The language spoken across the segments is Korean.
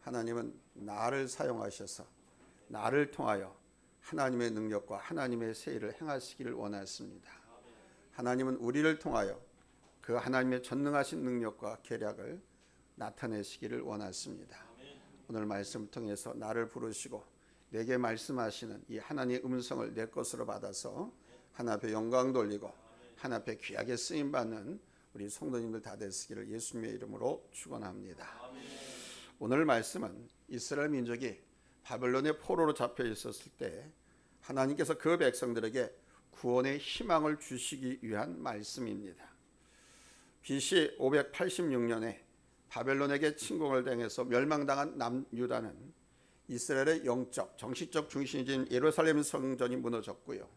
하나님은 나를 사용하셔서 나를 통하여 하나님의 능력과 하나님의 세일을 행하시기를 원하십니다. 하나님은 우리를 통하여 그 하나님의 전능하신 능력과 계략을 나타내시기를 원하십니다. 오늘 말씀을 통해서 나를 부르시고 내게 말씀하시는 이 하나님의 음성을 내 것으로 받아서 하나님 앞에 영광 돌리고 하나님 앞에 귀하게 쓰임받는 우리 성도님들 다 되시기를 예수님의 이름으로 축원합니다. 오늘 말씀은 이스라엘 민족이 바벨론의 포로로 잡혀 있었을 때 하나님께서 그 백성들에게 구원의 희망을 주시기 위한 말씀입니다. BC 586년에 바벨론에게 침공을 당해서 멸망당한 남유다는 이스라엘의 영적, 정치적 중심지인 예루살렘 성전이 무너졌고요.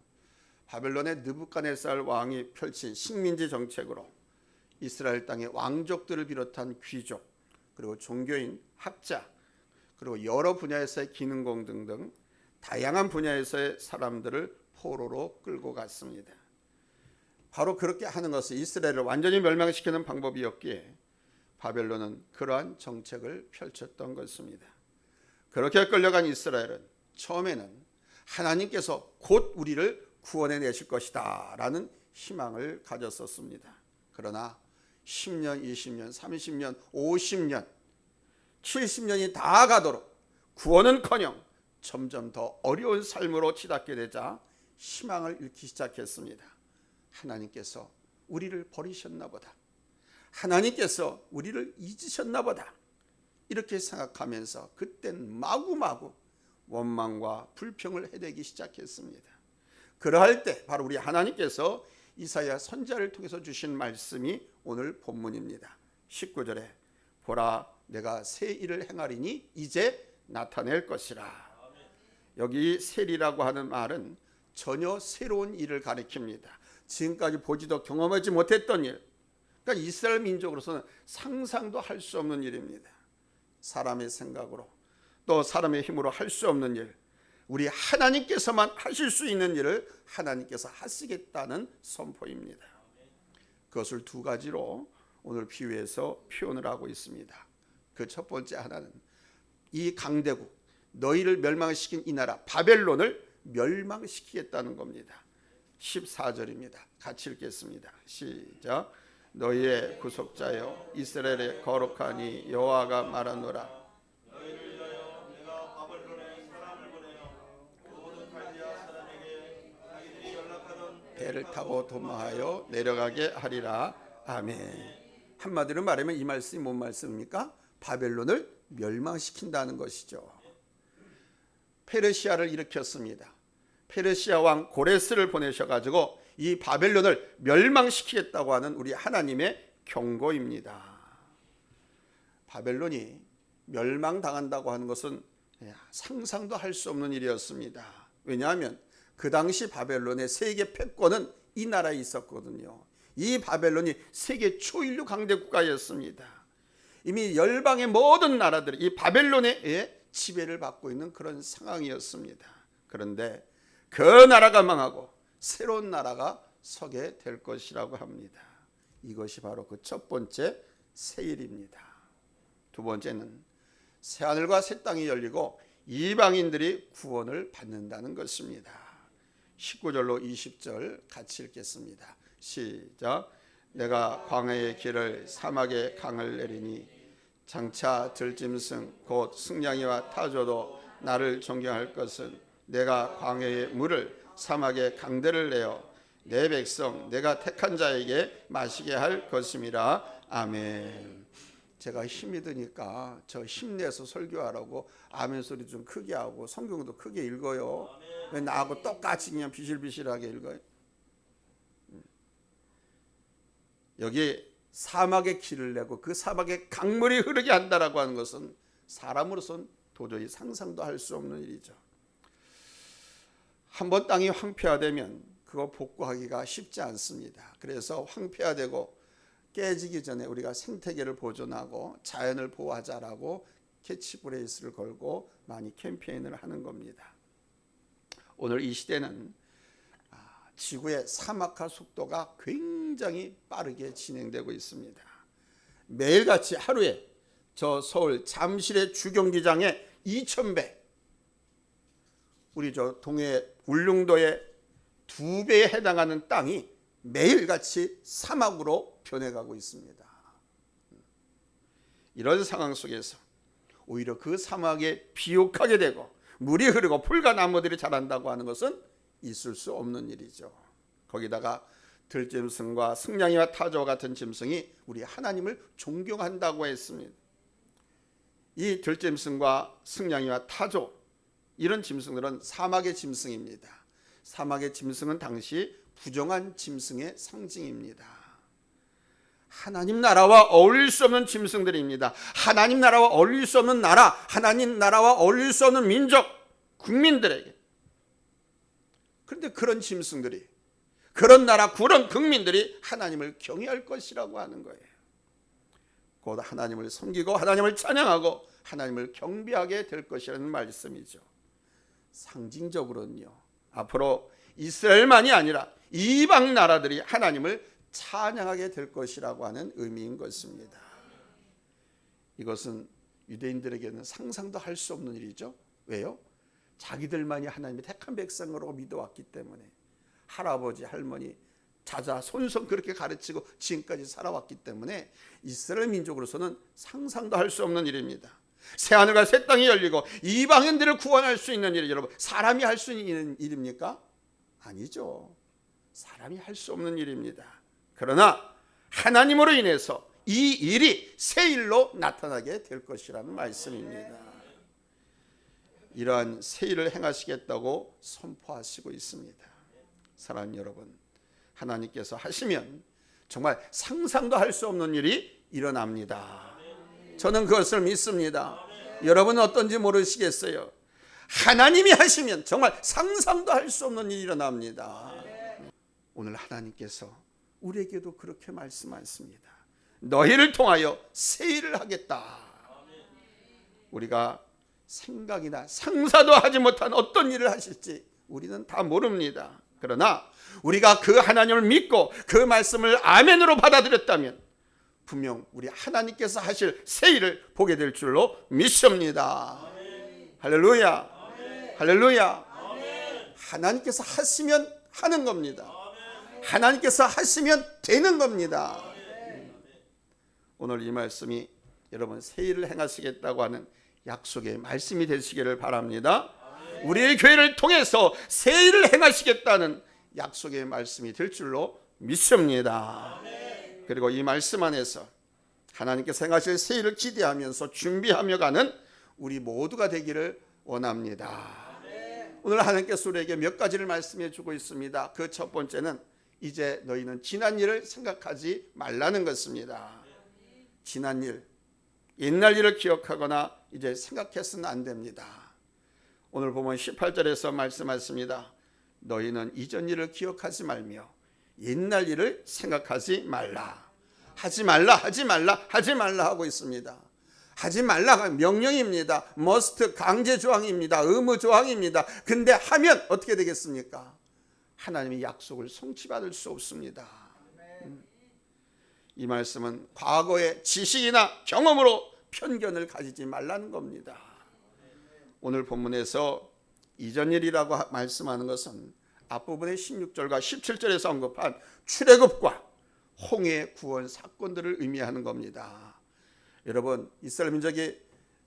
바벨론의 느부갓네살 왕이 펼친 식민지 정책으로 이스라엘 땅의 왕족들을 비롯한 귀족, 그리고 종교인, 학자, 그리고 여러 분야에서의 기능공 등등 다양한 분야에서의 사람들을 포로로 끌고 갔습니다. 바로 그렇게 하는 것은 이스라엘을 완전히 멸망시키는 방법이었기에 바벨론은 그러한 정책을 펼쳤던 것입니다. 그렇게 끌려간 이스라엘은 처음에는 하나님께서 곧 우리를 구원해 내실 것이다 라는 희망을 가졌었습니다. 그러나 10년, 20년, 30년, 50년, 70년이 다 가도록 구원은커녕 점점 더 어려운 삶으로 치닫게 되자 희망을 잃기 시작했습니다. 하나님께서 우리를 버리셨나 보다. 하나님께서 우리를 잊으셨나 보다. 이렇게 생각하면서 그땐 마구마구 원망과 불평을 해대기 시작했습니다. 그러할 때 바로 우리 하나님께서 이사야 선지자를 통해서 주신 말씀이 오늘 본문입니다. 19절에 보라 내가 새 일을 행하리니 이제 나타낼 것이라. 여기 새리라고 하는 말은 전혀 새로운 일을 가리킵니다. 지금까지 보지도 경험하지 못했던 일, 그러니까 이스라엘 민족으로서는 상상도 할 수 없는 일입니다. 사람의 생각으로 또 사람의 힘으로 할 수 없는 일, 우리 하나님께서만 하실 수 있는 일을 하나님께서 하시겠다는 선포입니다. 그것을 두 가지로 오늘 비유해서 표현을 하고 있습니다. 그 첫 번째 하나는 이 강대국, 너희를 멸망시킨 이 나라 바벨론을 멸망시키겠다는 겁니다. 14절입니다. 같이 읽겠습니다. 시작. 너희의 구속자여 이스라엘의 거룩하니 여호와가 말하노라. 너희를 위하여 내가 바벨론에 사람을 보내어 모든 갈대아 사람에게 자기들이 연락하던 배를 타고 도마하여 내려가게 하리라. 아멘. 한마디로 말하면 이 말씀이 뭔 말씀입니까? 바벨론을 멸망시킨다는 것이죠. 페르시아를 일으켰습니다. 페르시아 왕 고레스를 보내셔가지고 이 바벨론을 멸망시키겠다고 하는 우리 하나님의 경고입니다. 바벨론이 멸망당한다고 하는 것은 상상도 할 수 없는 일이었습니다. 왜냐하면 그 당시 바벨론의 세계 패권은 이 나라에 있었거든요. 이 바벨론이 세계 초인류 강대 국가였습니다. 이미 열방의 모든 나라들이 이 바벨론의 지배를 받고 있는 그런 상황이었습니다. 그런데 그 나라가 망하고 새로운 나라가 서게 될 것이라고 합니다. 이것이 바로 그 첫 번째 세일입니다. 두 번째는 새하늘과 새 땅이 열리고 이방인들이 구원을 받는다는 것입니다. 19절로 20절 같이 읽겠습니다. 시작. 내가 광야의 길을 사막의 강을 내리니 장차 들짐승 곧 승냥이와 타조도 나를 존경할 것은 내가 광야의 물을 사막의 강들을 내어 내 백성 내가 택한 자에게 마시게 할 것임이라. 아멘. 제가 힘이 드니까 저 힘내서 설교하라고 아멘 소리 좀 크게 하고 성경도 크게 읽어요. 왜 나하고 똑같이 그냥 비실비실하게 읽어요? 여기 사막의 길을 내고 그 사막에 강물이 흐르게 한다라고 하는 것은 사람으로서는 도저히 상상도 할 수 없는 일이죠. 한번 땅이 황폐화되면 그거 복구하기가 쉽지 않습니다. 그래서 황폐화되고 깨지기 전에 우리가 생태계를 보존하고 자연을 보호하자라고 캐치프레이스를 걸고 많이 캠페인을 하는 겁니다. 오늘 이 시대는 지구의 사막화 속도가 굉장히 빠르게 진행되고 있습니다. 매일같이 하루에 저 서울 잠실의 주경기장의 2,000배, 우리 저 동해 울릉도의 2배에 해당하는 땅이 매일같이 사막으로 변해가고 있습니다. 이런 상황 속에서 오히려 그 사막에 비옥하게 되고 물이 흐르고 풀과 나무들이 자란다고 하는 것은 있을 수 없는 일이죠. 거기다가 들짐승과 승냥이와 타조와 같은 짐승이 우리 하나님을 존경한다고 했습니다. 이 들짐승과 승냥이와 타조, 이런 짐승들은 사막의 짐승입니다. 사막의 짐승은 당시 부정한 짐승의 상징입니다. 하나님 나라와 어울릴 수 없는 짐승들입니다. 하나님 나라와 어울릴 수 없는 나라, 하나님 나라와 어울릴 수 없는 민족, 국민들에게. 그런데 그런 짐승들이, 그런 나라, 그런 국민들이 하나님을 경외할 것이라고 하는 거예요. 곧 하나님을 섬기고 하나님을 찬양하고 하나님을 경배하게 될 것이라는 말씀이죠. 상징적으로는요, 앞으로 이스라엘만이 아니라 이방 나라들이 하나님을 찬양하게 될 것이라고 하는 의미인 것입니다. 이것은 유대인들에게는 상상도 할 수 없는 일이죠. 왜요? 자기들만이 하나님의 택한 백성으로 믿어왔기 때문에, 할아버지, 할머니, 자자, 손손 그렇게 가르치고 지금까지 살아왔기 때문에 이스라엘 민족으로서는 상상도 할 수 없는 일입니다. 새하늘과 새 땅이 열리고 이방인들을 구원할 수 있는 일이, 여러분, 사람이 할 수 있는 일입니까? 아니죠. 사람이 할 수 없는 일입니다. 그러나 하나님으로 인해서 이 일이 새 일로 나타나게 될 것이라는 말씀입니다. 이러한 새 일을 행하시겠다고 선포하시고 있습니다. 사랑하는 여러분, 하나님께서 하시면 정말 상상도 할 수 없는 일이 일어납니다. 저는 그것을 믿습니다. 여러분은 어떤지 모르시겠어요. 하나님이 하시면 정말 상상도 할 수 없는 일이 일어납니다. 오늘 하나님께서 우리에게도 그렇게 말씀하십니다. 너희를 통하여 새 일을 하겠다. 우리가 생각이나 상사도 하지 못한 어떤 일을 하실지 우리는 다 모릅니다. 그러나 우리가 그 하나님을 믿고 그 말씀을 아멘으로 받아들였다면 분명 우리 하나님께서 하실 새 일을 보게 될 줄로 믿습니다. 할렐루야, 할렐루야. 하나님께서 하시면 하는 겁니다. 하나님께서 하시면 되는 겁니다. 오늘 이 말씀이 여러분 새 일을 행하시겠다고 하는 약속의 말씀이 되시기를 바랍니다. 우리의 교회를 통해서 새 일을 행하시겠다는 약속의 말씀이 될 줄로 믿습니다. 그리고 이 말씀 안에서 하나님께서 행하실 새 일을 기대하면서 준비하며 가는 우리 모두가 되기를 원합니다. 오늘 하나님께서 우리에게 몇 가지를 말씀해 주고 있습니다. 그 첫 번째는 이제 너희는 지난 일을 생각하지 말라는 것입니다. 지난 일, 옛날 일을 기억하거나 이제 생각해서는 안 됩니다. 오늘 보면 18절에서 말씀하십니다. 너희는 이전 일을 기억하지 말며 옛날 일을 생각하지 말라. 하지 말라, 하지 말라, 하지 말라 하고 있습니다. 하지 말라가 명령입니다. must, 강제 조항입니다. 의무 조항입니다. 근데 하면 어떻게 되겠습니까? 하나님의 약속을 성취받을 수 없습니다. 이 말씀은 과거의 지식이나 경험으로 편견을 가지지 말라는 겁니다. 오늘 본문에서 이전 일이라고 말씀하는 것은 앞부분의 16절과 17절에서 언급한 출애굽과 홍해 구원 사건들을 의미하는 겁니다. 여러분, 이스라엘 민족이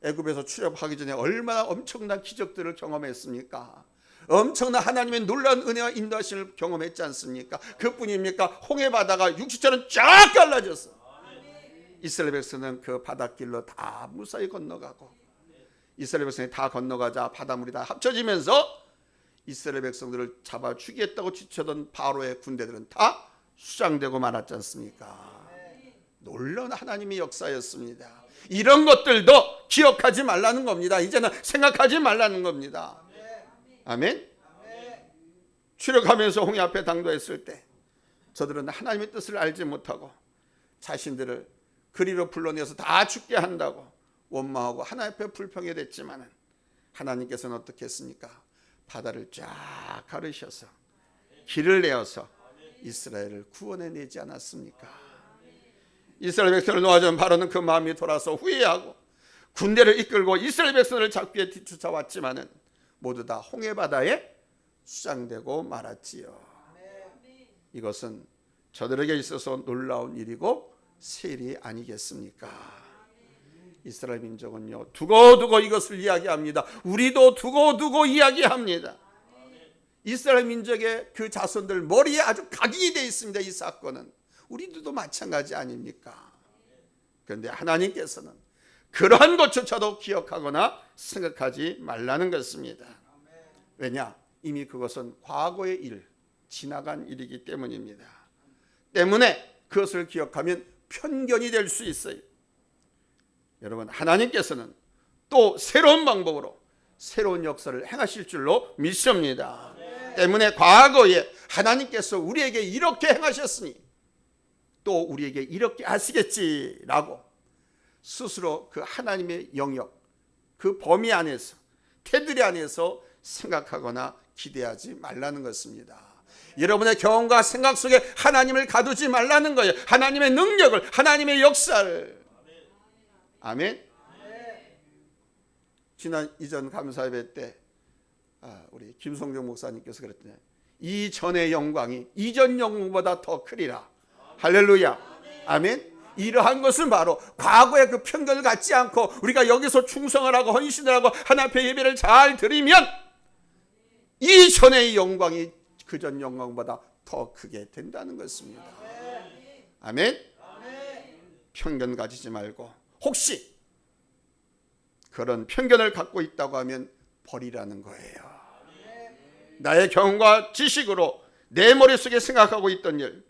애굽에서 출애굽하기 전에 얼마나 엄청난 기적들을 경험했습니까? 엄청난 하나님의 놀라운 은혜와 인도하심을 경험했지 않습니까? 그뿐입니까? 홍해 바다가 육지처럼 쫙 갈라졌어. 이스라엘 백성은 그 바닷길로 다 무사히 건너가고, 이스라엘 백성이 다 건너가자 바닷물이 다 합쳐지면서 이스라엘 백성들을 잡아 죽이겠다고 지쳐던 바로의 군대들은 다 수장되고 말았지 않습니까? 놀라운 하나님의 역사였습니다. 이런 것들도 기억하지 말라는 겁니다. 이제는 생각하지 말라는 겁니다. 아멘. 출애굽하면서 홍해 앞에 당도했을 때 저들은 하나님의 뜻을 알지 못하고 자신들을 그리로 불러내서 다 죽게 한다고 원망하고 하나님 앞에 불평이 됐지만 하나님께서는 어떻게 했습니까? 바다를 쫙 가르셔서 길을 내어서 이스라엘을 구원해내지 않았습니까? 이스라엘 백성을 놓아준 바로는 그 마음이 돌아서 후회하고 군대를 이끌고 이스라엘 백성을 잡기 위해 뒤쫓아왔지만은 모두 다 홍해바다에 수장되고 말았지요. 이것은 저들에게 있어서 놀라운 일이고 세일이 아니겠습니까? 이스라엘 민족은요, 두고두고 이것을 이야기합니다. 우리도 두고두고 이야기합니다. 이스라엘 민족의 그 자손들 머리에 아주 각인이 되어 있습니다. 이 사건은 우리들도 마찬가지 아닙니까? 그런데 하나님께서는 그러한 것조차도 기억하거나 생각하지 말라는 것입니다. 왜냐? 이미 그것은 과거의 일, 지나간 일이기 때문입니다. 때문에 그것을 기억하면 편견이 될 수 있어요. 여러분, 하나님께서는 또 새로운 방법으로 새로운 역사를 행하실 줄로 믿습니다. 때문에 과거에 하나님께서 우리에게 이렇게 행하셨으니 또 우리에게 이렇게 하시겠지라고 스스로 그 하나님의 영역, 그 범위 안에서, 테두리 안에서 생각하거나 기대하지 말라는 것입니다. 여러분의 경험과 생각 속에 하나님을 가두지 말라는 거예요. 하나님의 능력을, 하나님의 역사를. 아멘. 지난 이전 감사예배 때 우리 김성정 목사님께서 그랬더니 이전의 영광이 이전 영광보다 더 크리라. 할렐루야. 아멘. 이러한 것은 바로 과거의 그 편견을 갖지 않고 우리가 여기서 충성을 하고 헌신을 하고 하나님 앞에 예배를 잘 드리면 이전의 영광이 그전 영광보다 더 크게 된다는 것입니다. 아멘. 편견 가지지 말고 혹시 그런 편견을 갖고 있다고 하면 버리라는 거예요. 나의 경험과 지식으로 내 머릿속에 생각하고 있던 일,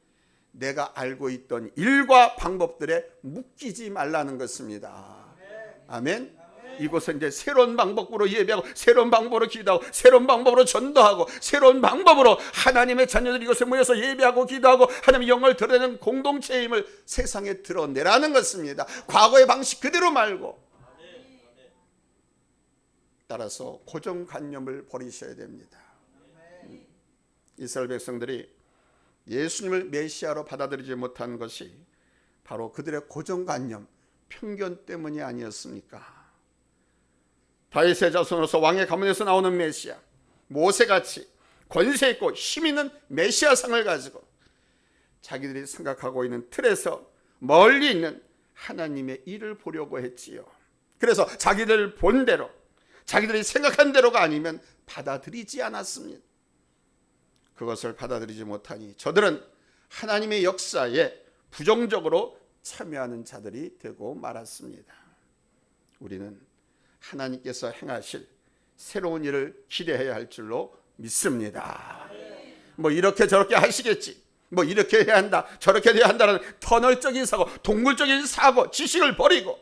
내가 알고 있던 일과 방법들에 묶이지 말라는 것입니다. 아멘. 이곳은 이제 새로운 방법으로 예배하고 새로운 방법으로 기도하고 새로운 방법으로 전도하고 새로운 방법으로 하나님의 자녀들이 이곳에 모여서 예배하고 기도하고 하나님의 영광을 드러내는 공동체의 힘을 세상에 드러내라는 것입니다. 과거의 방식 그대로 말고. 따라서 고정관념을 버리셔야 됩니다. 이스라엘 백성들이 예수님을 메시아로 받아들이지 못한 것이 바로 그들의 고정관념, 편견 때문이 아니었습니까? 다윗의 자손으로서 왕의 가문에서 나오는 메시아, 모세같이 권세 있고 힘 있는 메시아상을 가지고 자기들이 생각하고 있는 틀에서 멀리 있는 하나님의 일을 보려고 했지요. 그래서 자기들 본대로, 자기들이 생각한 대로가 아니면 받아들이지 않았습니다. 그것을 받아들이지 못하니 저들은 하나님의 역사에 부정적으로 참여하는 자들이 되고 말았습니다. 우리는 하나님께서 행하실 새로운 일을 기대해야 할 줄로 믿습니다. 뭐 이렇게 저렇게 하시겠지, 뭐 이렇게 해야 한다, 저렇게 해야 한다는 터널적인 사고, 동굴적인 사고, 지식을 버리고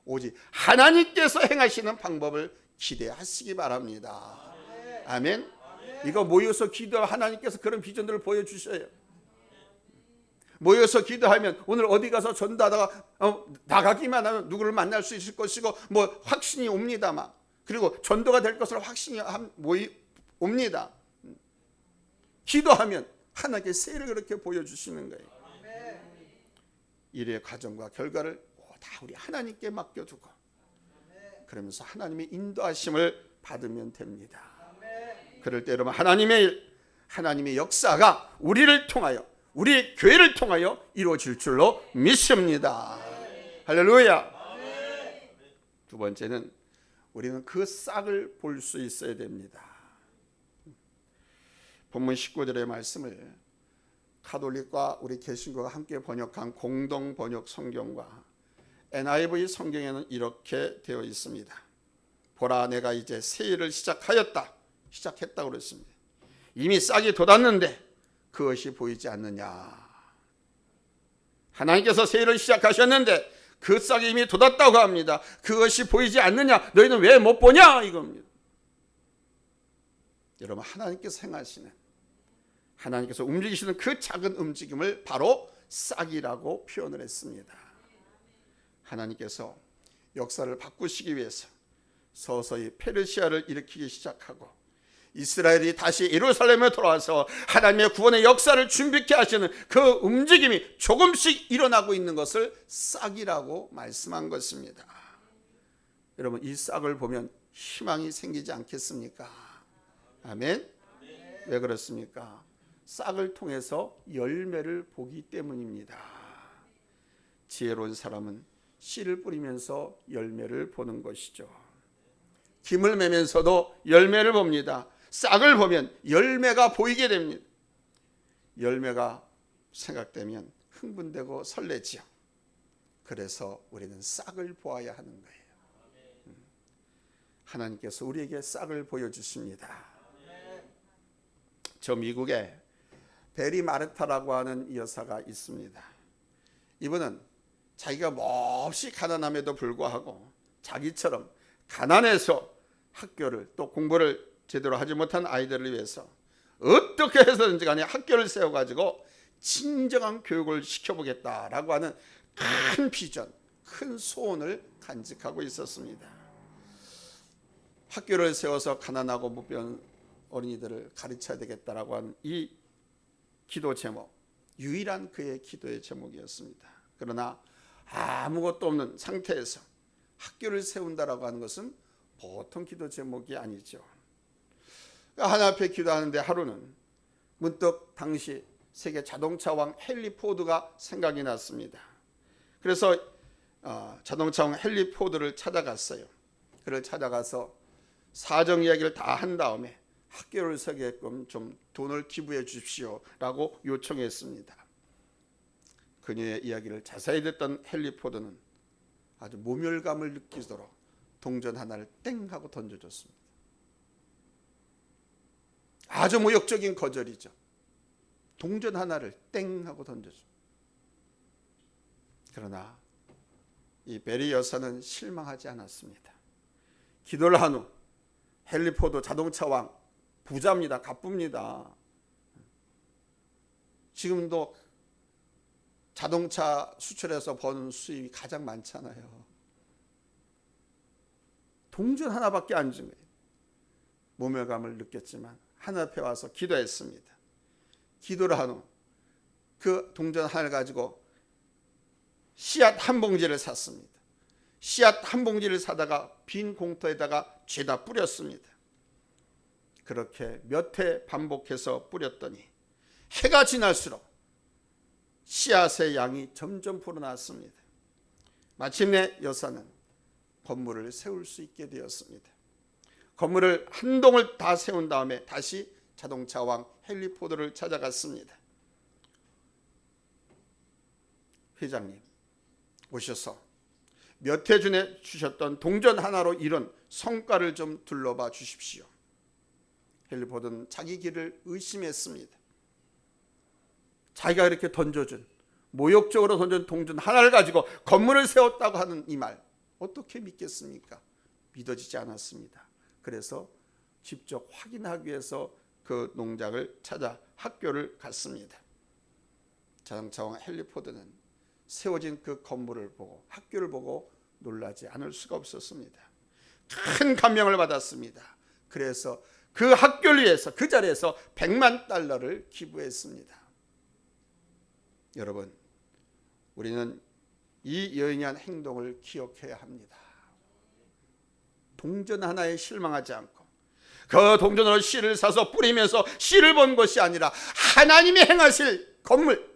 오직 하나님께서 행하시는 방법을 기대하시기 바랍니다. 아멘. 이거 모여서 기도하면 하나님께서 그런 비전들을 보여주셔요. 모여서 기도하면 오늘 어디 가서 전도하다가 나가기만 하면 누구를 만날 수 있을 것이고 뭐 확신이 옵니다. 막. 그리고 전도가 될 것으로 확신이 옵니다. 기도하면 하나님께 세를 그렇게 보여주시는 거예요. 일의 과정과 결과를 다 우리 하나님께 맡겨두고 그러면서 하나님의 인도하심을 받으면 됩니다. 그럴 때 여러분 하나님의 일, 하나님의 역사가 우리를 통하여, 우리 교회를 통하여 이루어질 줄로 믿습니다. 할렐루야. 두 번째는 우리는 그 싹을 볼 수 있어야 됩니다. 본문 19절의 말씀을 카톨릭과 우리 개신교가 함께 번역한 공동 번역 성경과 NIV 성경에는 이렇게 되어 있습니다. 보라, 내가 이제 새 일을 시작했다고 그랬습니다. 이미 싹이 돋았는데 그것이 보이지 않느냐. 하나님께서 새 일을 시작하셨는데 그 싹이 이미 돋았다고 합니다. 그것이 보이지 않느냐, 너희는 왜 못 보냐 이겁니다. 여러분, 하나님께서 행하시는, 하나님께서 움직이시는 그 작은 움직임을 바로 싹이라고 표현을 했습니다. 하나님께서 역사를 바꾸시기 위해서 서서히 페르시아를 일으키기 시작하고 이스라엘이 다시 예루살렘에 돌아와서 하나님의 구원의 역사를 준비케 하시는 그 움직임이 조금씩 일어나고 있는 것을 싹이라고 말씀한 것입니다. 여러분 이 싹을 보면 희망이 생기지 않겠습니까? 아멘. 왜 그렇습니까? 싹을 통해서 열매를 보기 때문입니다. 지혜로운 사람은 씨를 뿌리면서 열매를 보는 것이죠. 김을 매면서도 열매를 봅니다. 싹을 보면 열매가 보이게 됩니다. 열매가 생각되면 흥분되고 설레지요. 그래서 우리는 싹을 보아야 하는 거예요. 하나님께서 우리에게 싹을 보여주십니다. 저 미국에 베리 마르타라고 하는 여사가 있습니다. 이분은 자기가 몹시 가난함에도 불구하고 자기처럼 가난해서 학교를 또 공부를 제대로 하지 못한 아이들을 위해서 어떻게 해서든지 간에 학교를 세워가지고 진정한 교육을 시켜보겠다라고 하는 큰 비전, 큰 소원을 간직하고 있었습니다. 학교를 세워서 가난하고 못 배운 어린이들을 가르쳐야 되겠다라고 하는 이 기도 제목, 유일한 그의 기도의 제목이었습니다. 그러나 아무것도 없는 상태에서 학교를 세운다라고 하는 것은 보통 기도 제목이 아니죠. 하나 앞에 기도하는데 하루는 문득 당시 세계 자동차 왕 헨리 포드가 생각이 났습니다. 그래서 자동차 왕 헨리 포드를 찾아갔어요. 그를 찾아가서 사정 이야기를 다 한 다음에 학교를 세우게끔 좀 돈을 기부해 주십시오 라고 요청했습니다. 그녀의 이야기를 자세히 듣던 헨리 포드는 아주 모멸감을 느끼도록 동전 하나를 땡 하고 던져줬습니다. 아주 모욕적인 거절이죠. 동전 하나를 땡 하고 던져줘. 그러나 이 베리 여사는 실망하지 않았습니다. 기도를 한 후 헨리 포드 자동차 왕 부자입니다. 가쁩니다. 지금도 자동차 수출해서 버는 수입이 가장 많잖아요. 동전 하나밖에 안 준 거예요. 모멸감을 느꼈지만 하늘 앞에 와서 기도했습니다. 기도를 한 후 그 동전 하나를 가지고 씨앗 한 봉지를 샀습니다. 씨앗 한 봉지를 사다가 빈 공터에다가 죄다 뿌렸습니다. 그렇게 몇 해 반복해서 뿌렸더니 해가 지날수록 씨앗의 양이 점점 불어났습니다. 마침내 여사는 건물을 세울 수 있게 되었습니다. 건물을 한 동을 다 세운 다음에 다시 자동차 왕 헨리 포드를 찾아갔습니다. 회장님 오셔서 몇 해 전에 주셨던 동전 하나로 이룬 성과를 좀 둘러봐 주십시오. 헨리 포드는 자기 길을 의심했습니다. 자기가 이렇게 던져준, 모욕적으로 던진 동전 하나를 가지고 건물을 세웠다고 하는 이 말 어떻게 믿겠습니까? 믿어지지 않았습니다. 그래서 직접 확인하기 위해서 그 농장을 찾아 학교를 갔습니다. 자동차 왕 헨리 포드는 세워진 그 건물을 보고 학교를 보고 놀라지 않을 수가 없었습니다. 큰 감명을 받았습니다. 그래서 그 학교를 위해서 그 자리에서 $100만 기부했습니다. 여러분, 우리는 이 여인이 한 행동을 기억해야 합니다. 동전 하나에 실망하지 않고 그 동전으로 씨를 사서 뿌리면서 씨를 본 것이 아니라 하나님이 행하실 건물,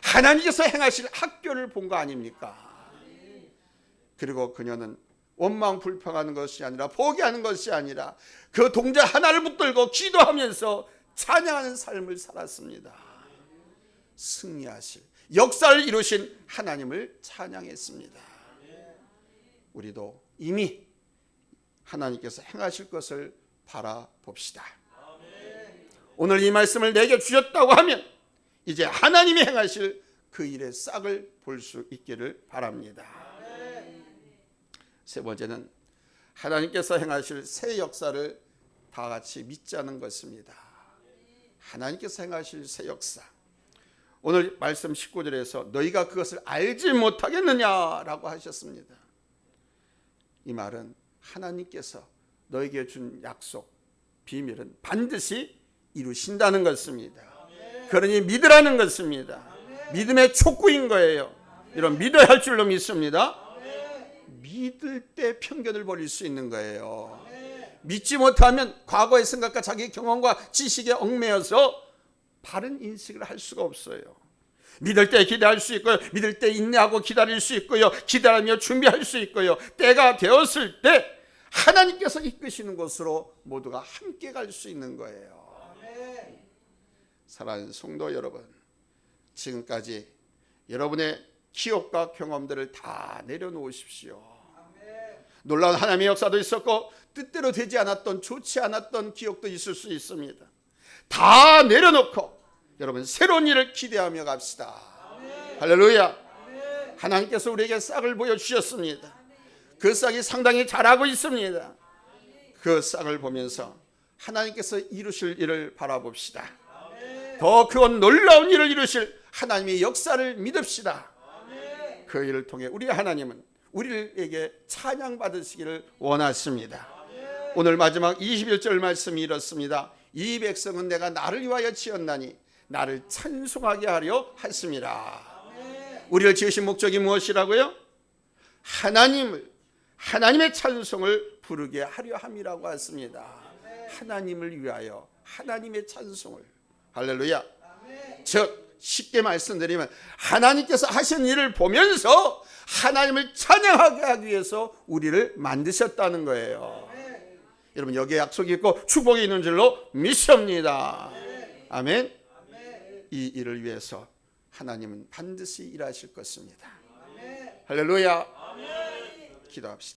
하나님께서 행하실 학교를 본 거 아닙니까? 그리고 그녀는 원망 불평하는 것이 아니라 포기하는 것이 아니라 그 동전 하나를 붙들고 기도하면서 찬양하는 삶을 살았습니다. 승리하실, 역사를 이루신 하나님을 찬양했습니다. 우리도 이미 하나님께서 행하실 것을 바라봅시다. 오늘 이 말씀을 내게 주셨다고 하면 이제 하나님이 행하실 그 일의 싹을 볼 수 있기를 바랍니다. 세 번째는 하나님께서 행하실 새 역사를 다 같이 믿자는 것입니다. 하나님께서 행하실 새 역사. 오늘 말씀 19절에서 너희가 그것을 알지 못하겠느냐라고 하셨습니다. 이 말은 하나님께서 너에게 준 약속, 비밀은 반드시 이루신다는 것입니다. 그러니 믿으라는 것입니다. 믿음의 촉구인 거예요. 이런 믿어야 할 줄로 믿습니다. 믿을 때 편견을 버릴 수 있는 거예요. 믿지 못하면 과거의 생각과 자기 경험과 지식에 얽매여서 바른 인식을 할 수가 없어요. 믿을 때 기대할 수 있고요. 믿을 때 인내하고 기다릴 수 있고요. 기다리며 준비할 수 있고요. 때가 되었을 때 하나님께서 이끄시는 곳으로 모두가 함께 갈 수 있는 거예요. 사랑하는 성도 여러분, 지금까지 여러분의 기억과 경험들을 다 내려놓으십시오. 놀라운 하나님의 역사도 있었고 뜻대로 되지 않았던, 좋지 않았던 기억도 있을 수 있습니다. 다 내려놓고 여러분 새로운 일을 기대하며 갑시다. 할렐루야. 하나님께서 우리에게 싹을 보여주셨습니다. 그 싹이 상당히 자라고 있습니다. 그 싹을 보면서 하나님께서 이루실 일을 바라봅시다. 더 그 놀라운 일을 이루실 하나님의 역사를 믿읍시다. 그 일을 통해 우리 하나님은 우리에게 찬양 받으시기를 원하십니다. 오늘 마지막 21절 말씀이 이렇습니다. 이 백성은 내가 나를 위하여 지었나니 나를 찬송하게 하려 하심이라. 우리를 지으신 목적이 무엇이라고요? 하나님의 찬송을 부르게 하려 함이라고 했습니다. 하나님을 위하여 하나님의 찬송을. 할렐루야. 즉 쉽게 말씀드리면 하나님께서 하신 일을 보면서 하나님을 찬양하게 하기 위해서 우리를 만드셨다는 거예요. 여러분 여기에 약속이 있고 축복이 있는 줄로 믿습니다. 아멘. 이 일을 위해서 하나님은 반드시 일하실 것입니다. 할렐루야. 기도합시다.